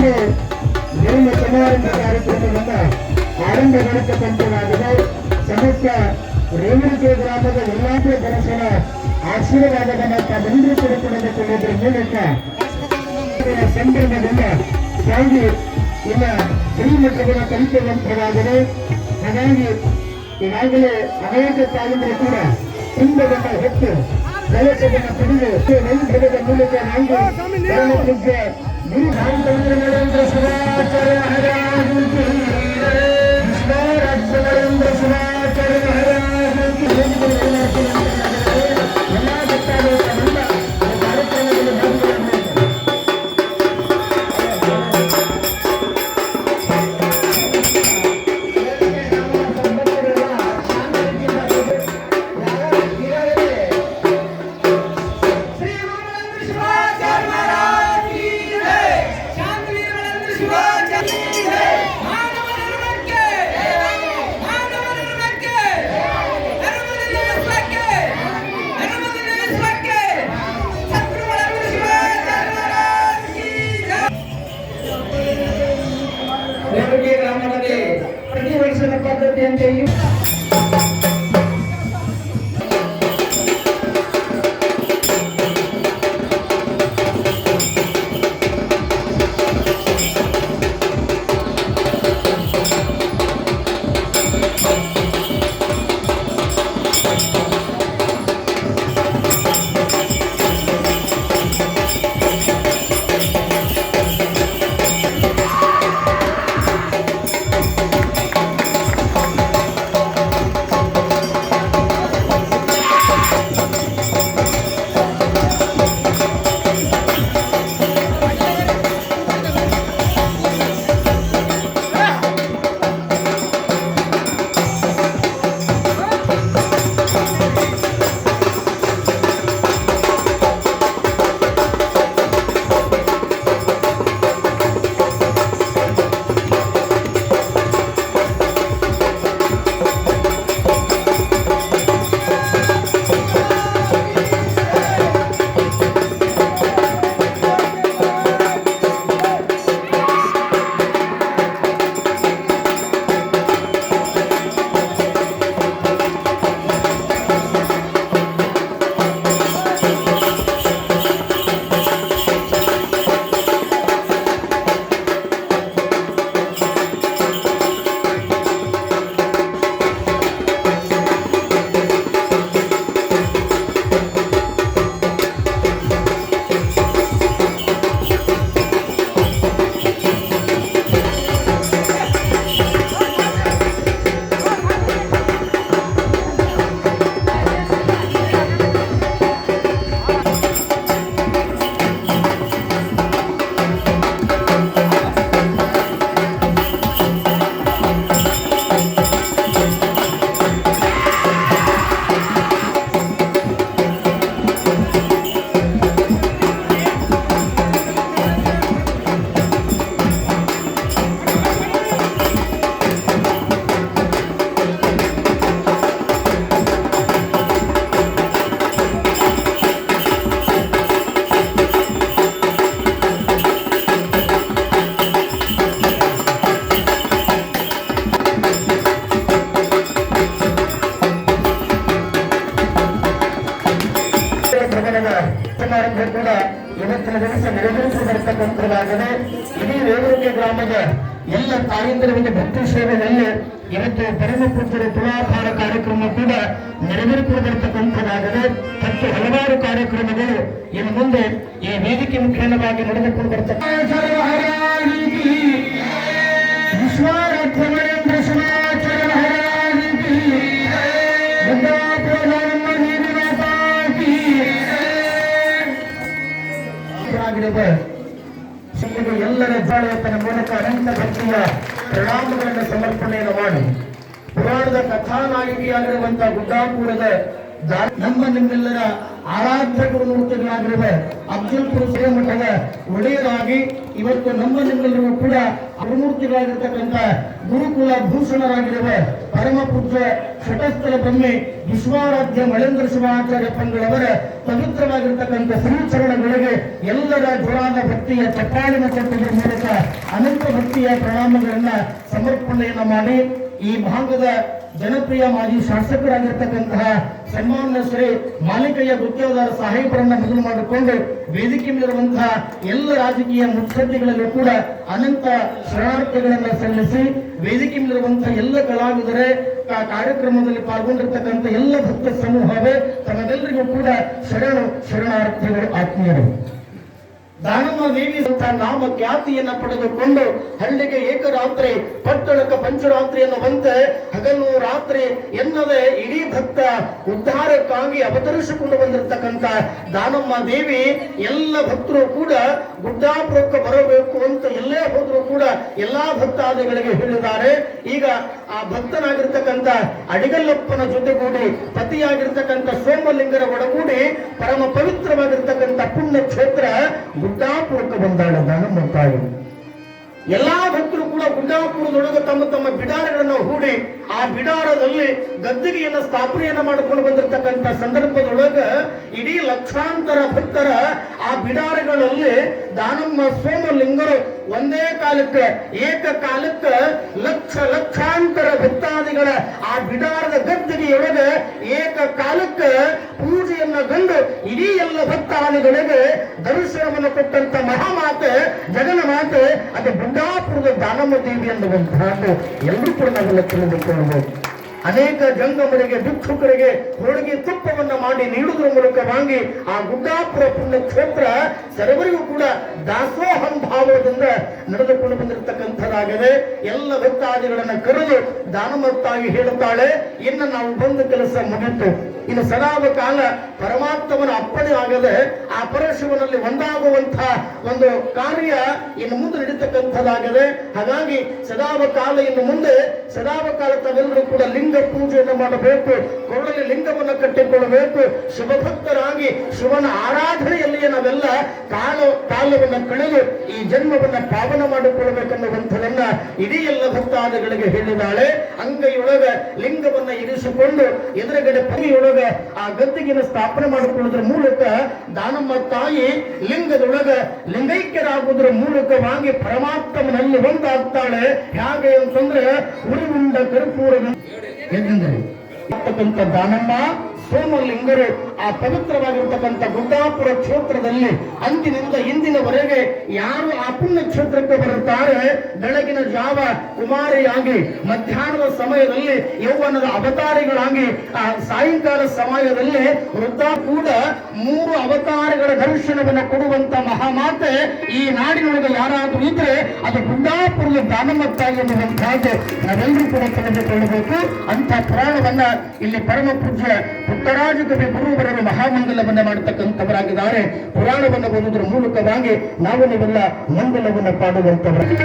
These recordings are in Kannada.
ಇಂದು ನಿಮ್ಮ ಸಮಾರಂಭ ಕಾರ್ಯಕ್ರಮವನ್ನು ಆರಂಭಗೊಳಿಸಲ್ಪಟ್ಟಿದೆ. ಸಮಸ್ತ ರೇವಣಕೆ ಗ್ರಾಮದ ಎಲ್ಲಾದರೂ ಜನಸನ ಆಶೀರ್ವಾದವನ್ನು ತಾವೆಲ್ಲರೂ ಪಡೆದುಕೊಳ್ಳುವುದರ ಮೂಲಕ ಸಂಭ್ರಮದಿಂದ ಸಾಗಿ ಇಲ್ಲ ಶ್ರೀಮಠವನ್ನು ಕಲಿಸುವಂತವಾಗಿದೆ. ಹಾಗಾಗಿ ಈಗಾಗಲೇ ಅನೇಕ ತಾಯಿಗಳು ಕೂಡ ಕುಂಭವನ್ನು ಹೊತ್ತು ಕಲಶವನ್ನು ಪಡೆದು ವೈಭವದ ಮೂಲಕ ನಾವು ಪೂಜ್ಯ ಗುರು ನರೇಂದ್ರ ಶಿವಾಚಾರ್ಯ ಮಹಾರಾಜ ನರೇಂದ್ರ ಶಿವಾಚಾರ್ಯ ಮಹಾರಾಜ ಎಲ್ಲ ಭಕ್ತಾದಿಗಳೆಲ್ಲ ಕಾರ್ಯಕ್ರಮದಲ್ಲಿ ಗ್ರಾಮದಲ್ಲಿ ಪ್ರತಿ ವರ್ಷದ ಪದ್ಧತಿಯಂತೆಯೂ ಸಮಾರಂಭ ಕೂಡ ಇವತ್ತಿನ ದಿವಸ ನೆರವೇರಿಸಲ್ಪಡತಕ್ಕಂಥದ್ದಾಗಿದೆ. ಇಡೀ ರೇವಣಕೆ ಗ್ರಾಮದ ಎಲ್ಲ ತಾಯಂದಿರರಿಗೆ ಭಕ್ತಿ ಸೇವೆಯಲ್ಲಿ ಇವತ್ತು ಪರಮಪುತ್ರರ ತುಲಾಭಾರ ಕಾರ್ಯಕ್ರಮ ಕೂಡ ನೆರವೇರಿಸಿಕೊಂಡಿರ್ತಕ್ಕಂಥದ್ದಾಗಿದೆ. ಮತ್ತು ಹಲವಾರು ಕಾರ್ಯಕ್ರಮಗಳು ಇನ್ನು ಮುಂದೆ ಈ ವೇದಿಕೆ ಮುಖೇನವಾಗಿ ನಡೆದುಕೊಂಡು ಬರ್ತಕ್ಕಂಥ ಎಲ್ಲರ ಜಾಳಯತನ ಮೂಲಕ ಅನಂತ ಭಕ್ತಿಯ ಪ್ರಣಾಮಗಳನ್ನು ಸಮರ್ಪಣೆಯನ್ನು ಮಾಡಿ ಪುರಾಣದ ಕಥಾನಾಯಕಿಯಾಗಿರುವಂತಹ ಗುಡ್ಡಾಪುರದ ನಮ್ಮ ನಿಮ್ಮೆಲ್ಲರ ಆರಾಧ್ಯ ಗುರುಮೂರ್ತಿಗಳಾಗಿರುವ ಅಫಜಲ್ಪುರ ಶ್ರೀಮಠದ ಒಡೆಯರಾಗಿ ಇವತ್ತು ನಮ್ಮ ನಿಮ್ಮೆಲ್ಲರೂ ಕೂಡ ಗುರುಮೂರ್ತಿಗಳಾಗಿರ್ತಕ್ಕಂಥ ಗುರುಕುಲ ಭೂಷಣರಾಗಿರುವ ಪರಮ ಪೂಜ್ಯ ಶಟಸ್ಥಲ ಬ್ರಹ್ಮೆ ವಿಶ್ವಾರಾಧ್ಯ ಮಳೇಂದ್ರ ಶಿವಾಚಾರ್ಯ ಪಂಗಳವರ ಪವಿತ್ರವಾಗಿರ್ತಕ್ಕಂಥ ಶ್ರೀಚರಣಗಳಿಗೆ ಎಲ್ಲರ ಜೋರಾದ ಭಕ್ತಿಯ ಚಪ್ಪಾಳಿನ ಚಟ್ಟದ ಮೂಲಕ ಅನಂತ ಭಕ್ತಿಯ ಪ್ರಣಾಮಗಳನ್ನ ಸಮರ್ಪಣೆಯನ್ನ ಮಾಡಿ ಈ ಭಾಗದ ಜನಪ್ರಿಯ ಮಾಜಿ ಶಾಸಕರಾಗಿರ್ತಕ್ಕಂತಹ ಸನ್ಮಾನ್ಯ ಶ್ರೀ ಮಾಲಿಕಯ್ಯ ಗುತ್ತೇದಾರ ಸಾಹೇಬರನ್ನ ಮೊದಲು ಮಾಡಿಕೊಂಡು ವೇದಿಕೆ ಮೇಲಿರುವಂತಹ ಎಲ್ಲ ರಾಜಕೀಯ ಮುತ್ಸದ್ದಿಗಳಲ್ಲೂ ಕೂಡ ಅನಂತ ಶರಣಾರ್ಥಿಗಳನ್ನ ಸಲ್ಲಿಸಿ ವೇದಿಕೆ ಮೇಲಿರುವಂತಹ ಎಲ್ಲ ಕಲಾವಿದರೇ ಕಾರ್ಯಕ್ರಮದಲ್ಲಿ ಪಾಲ್ಗೊಂಡಿರ್ತಕ್ಕಂಥ ಎಲ್ಲ ಭಕ್ತ ಸಮೂಹವೇ ತಮ್ಮೆಲ್ಲರಿಗೂ ಕೂಡ ಶರಣಾರ್ಥಿಗಳು ಆತ್ಮೀಯರು. ದಾನಮ್ಮ ದೇವಿ ನಾಮ ಖ್ಯಾತಿಯನ್ನ ಪಡೆದುಕೊಂಡು ಹಳ್ಳಿಗೆ ಏಕರಾತ್ರಿ ಪಟ್ಟಣಕ್ಕೆ ಪಂಚರಾತ್ರಿ ಎನ್ನುವಂತೆ ಹಗಲು ರಾತ್ರಿ ಎನ್ನದೆ ಇಡೀ ಭಕ್ತ ಉದ್ಧಾರಕ್ಕಾಗಿ ಅವತರಿಸಿಕೊಂಡು ಬಂದಿರತಕ್ಕಂತ ದಾನಮ್ಮ ದೇವಿ ಎಲ್ಲ ಭಕ್ತರು ಕೂಡ ಗುಡ್ಡಾಪುರಕ್ಕೆ ಬರಬೇಕು ಅಂತ ಎಲ್ಲೇ ಹೋದ್ರು ಕೂಡ ಎಲ್ಲಾ ಭಕ್ತಾದಿಗಳಿಗೆ ಹೇಳಿದ್ದಾರೆ. ಈಗ ಆ ಭಕ್ತನಾಗಿರ್ತಕ್ಕಂಥ ಅಡಿಗಲ್ಲಪ್ಪನ ಜೊತೆಗೂಡಿ ಪತಿಯಾಗಿರ್ತಕ್ಕಂಥ ಸೋಮಲಿಂಗರ ಒಡಗೂಡಿ ಪರಮ ಪವಿತ್ರವಾಗಿರ್ತಕ್ಕಂಥ ಪುಣ್ಯ ಕ್ಷೇತ್ರ ಗುಡ್ಡಾಪುರಕ್ಕೆ ಬಂದಾಳ ದಾನಮ್ಮ ತಾಯಿ. ಎಲ್ಲಾ ಭಕ್ತರು ಕೂಡ ಗುಡ್ಡಾಪುರದೊಳಗೆ ತಮ್ಮ ತಮ್ಮ ಬಿಡಾರಗಳನ್ನು ಹೂಡಿ ಆ ಬಿಡಾರದಲ್ಲಿ ಗದ್ದಿಗೆಯನ್ನು ಸ್ಥಾಪನೆಯನ್ನ ಮಾಡಿಕೊಂಡು ಬಂದಿರತಕ್ಕಂಥ ಸಂದರ್ಭದೊಳಗ ಇಡೀ ಲಕ್ಷಾಂತರ ಭಕ್ತರ ಆ ಬಿಡಾರಗಳಲ್ಲಿ ದಾನಮ್ಮ ಸೋಮಲಿಂಗರು ಒಂದೇ ಕಾಲಕ್ಕೆ ಏಕಕಾಲಕ್ಕೆ ಲಕ್ಷಾಂತರ ಭಕ್ತಾದಿಗಳ ಆ ಬಿಡಾರದ ಗದ್ದಿಗೆಯೊಳಗೆ ಏಕಕಾಲಕ್ಕೆ ಪೂಜೆಯನ್ನ ಗಂಡು ಇಡೀ ಎಲ್ಲ ಭಕ್ತಾದಿಗಳಿಗೆ ದರ್ಶನವನ್ನು ಕೊಟ್ಟಂತ ಮಹಾಮಾತೆ ಜಗನ ಮಾತೆ ಅದು ಗುಡ್ಡಾಪುರದ ದಾನಮ್ಮ ದೇವಿ ಅನ್ನುವಂತಹದ್ದು ಎಲ್ಲರೂ ಕೂಡ ನಾವೆಲ್ಲ ತಿಳಿದುಕೊಳ್ಳಬಹುದು. ಅನೇಕ ಜಂಗಮರಿಗೆ ಭಿಕ್ಷುಕರಿಗೆ ಹೋಳಿಗೆ ತುಪ್ಪವನ್ನ ಮಾಡಿ ನೀಡುವುದರ ಮೂಲಕವಾಗಿ ಆ ಗುಡ್ಡಾಪುರ ಪುಣ್ಯ ಕ್ಷೇತ್ರ ಸರ್ವರಿಗೂ ಕೂಡ ದಾಸೋಹಂ ಭಾವದಿಂದ ನಡೆದುಕೊಂಡು ಬಂದಿರತಕ್ಕಂಥದ್ದಾಗಿದೆ. ಎಲ್ಲ ಭಕ್ತಾದಿಗಳನ್ನ ಕರೆದು ದಾನಮತ್ತಾಗಿ ಹೇಳುತ್ತಾಳೆ, ಇನ್ನು ನಾವು ಬಂದ ಕೆಲಸ ಮುಗಿತು, ಇನ್ನು ಸದಾವ ಕಾಲ ಪರಮಾತ್ಮನ ಅಪ್ಪಣೆ ಆಗದೆ ಆ ಪರಶಿವನಲ್ಲಿ ಒಂದಾಗುವಂತಹ ಒಂದು ಕಾರ್ಯ ಇನ್ನು ಮುಂದೆ ನಡೀತಕ್ಕಂಥದ್ದಾಗಿದೆ. ಹಾಗಾಗಿ ಸದಾವ ಕಾಲ ಇನ್ನು ಮುಂದೆ ಸದಾವ ಕಾಲ ತಾವೆಲ್ಲರೂ ಕೂಡ ಲಿಂಗ ಪೂಜೆಯನ್ನು ಮಾಡಬೇಕು, ಕೊರಳಲ್ಲಿ ಲಿಂಗವನ್ನು ಕಟ್ಟಿಕೊಳ್ಳಬೇಕು, ಶಿವಭಕ್ತರಾಗಿ ಶಿವನ ಆರಾಧನೆಯಲ್ಲಿಯೇ ನಾವೆಲ್ಲ ಕಾಲವನ್ನು ಕಳೆದು ಈ ಜನ್ಮವನ್ನ ಪಾವನ ಮಾಡಿಕೊಳ್ಳಬೇಕನ್ನುವಂಥದನ್ನ ಇಡೀ ಎಲ್ಲ ಭಕ್ತಾದಿಗಳಿಗೆ ಹೇಳಿದಾಳೆ. ಅಂಗೈಯೊಳಗ ಲಿಂಗವನ್ನ ಇರಿಸಿಕೊಂಡು ಎದುರುಗಡೆ ಪದಿಯೊಳಗ ಆ ಗದ್ದಿಗೆನ ಸ್ಥಾಪನೆ ಮಾಡಿಕೊಳ್ಳುವುದರ ಮೂಲಕ ದಾನಮ್ಮ ತಾಯಿ ಲಿಂಗದೊಳಗ ಲಿಂಗೈಕ್ಯರಾಗುವುದರ ಮೂಲಕವಾಗಿ ಪರಮಾತ್ಮನಲ್ಲಿ ಒಂದಾಗ್ತಾಳೆ. ಹೇಗೆ ಅಂತಂದ್ರೆ ಉರಿಗುಂಡ ಕರ್ಪೂರ ಏಕೆಂದರೆ ದಾನಮ್ಮ ಸೋಮಲಿಂಗರು ಆ ಪವಿತ್ರವಾಗಿರ್ತಕ್ಕಂಥ ಗುಡ್ಡಾಪುರ ಕ್ಷೇತ್ರದಲ್ಲಿ ಅಂದಿನಿಂದ ಇಂದಿನವರೆಗೆ ಯಾರು ಆ ಪುಣ್ಯ ಕ್ಷೇತ್ರಕ್ಕೆ ಬರುತ್ತಾರೆ, ಬೆಳಗಿನ ಜಾವ ಕುಮಾರಿಯಾಗಿ, ಮಧ್ಯಾಹ್ನದ ಸಮಯದಲ್ಲಿ ಯೌವನದ ಅವತಾರಿಗಳಾಗಿ, ಆ ಸಾಯಂಕಾಲ ಸಮಯದಲ್ಲಿ ವೃದ್ಧ ಕೂಡ 3 ಅವತಾರಿಗಳ ದರ್ಶನವನ್ನು ಕೊಡುವಂತ ಮಹಾಮಾತೆ ಈ ನಾಡಿನೊಳಗೆ ಯಾರಾದ್ರೂ ಇದ್ರೆ ಅದು ಗುಡ್ಡಾಪುರದ ದಾನಮ್ಮ ತಾಯಿ ಎನ್ನುವಂತಹದ್ದು ನಾವೆಲ್ಲರೂ ಕೂಡ ತಿಳಿದುಕೊಳ್ಳಬೇಕು. ಅಂತ ಪುರಾಣವನ್ನ ಇಲ್ಲಿ ಪರಮ ಪೂಜ್ಯ ಪುಟ್ಟರಾಜ ಕವಿ ಗುರುವರರು ಮಹಾಮಂಗಲವನ್ನ ಮಾಡತಕ್ಕಂಥವರಾಗಿದ್ದಾರೆ. ಪುರಾಣವನ್ನು ಓದುವುದರ ಮೂಲಕವಾಗಿ ನಾವು ನೀವೆಲ್ಲ ಮಂಗಲವನ್ನು ಪಾಡುವಂತವರು.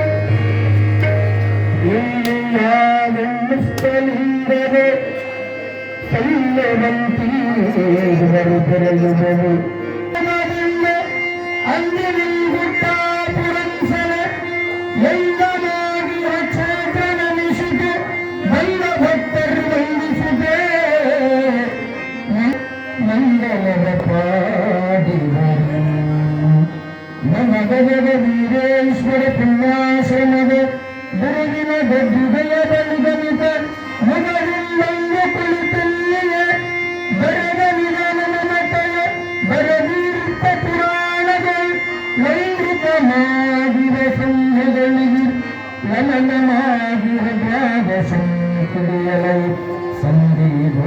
ವೀರೇಶ್ವರ ಪುಣ್ಯಾಶ್ರಮದ ಗುರುವಿನ ಗದ್ದುಗೆಯ ಬಲಿಗಮಿತ ಮಗರಿಲ್ಲಂಗ ಕುಳಿತಲ್ಲಿಯ ಬರೆದ ನಿಧನ ಮಮತೆಯ ಬರದೀರ್ಥ ಪುರಾಣಗಳು ನೈಋತ ಮಾಡಿದ ಸಂಘಗಳಿಗೆ ಲಲನ ಮಾಡಿದ ದ್ವಾದ ಸಂಕುಡಿಯಲೈ ಸಂದೀಪ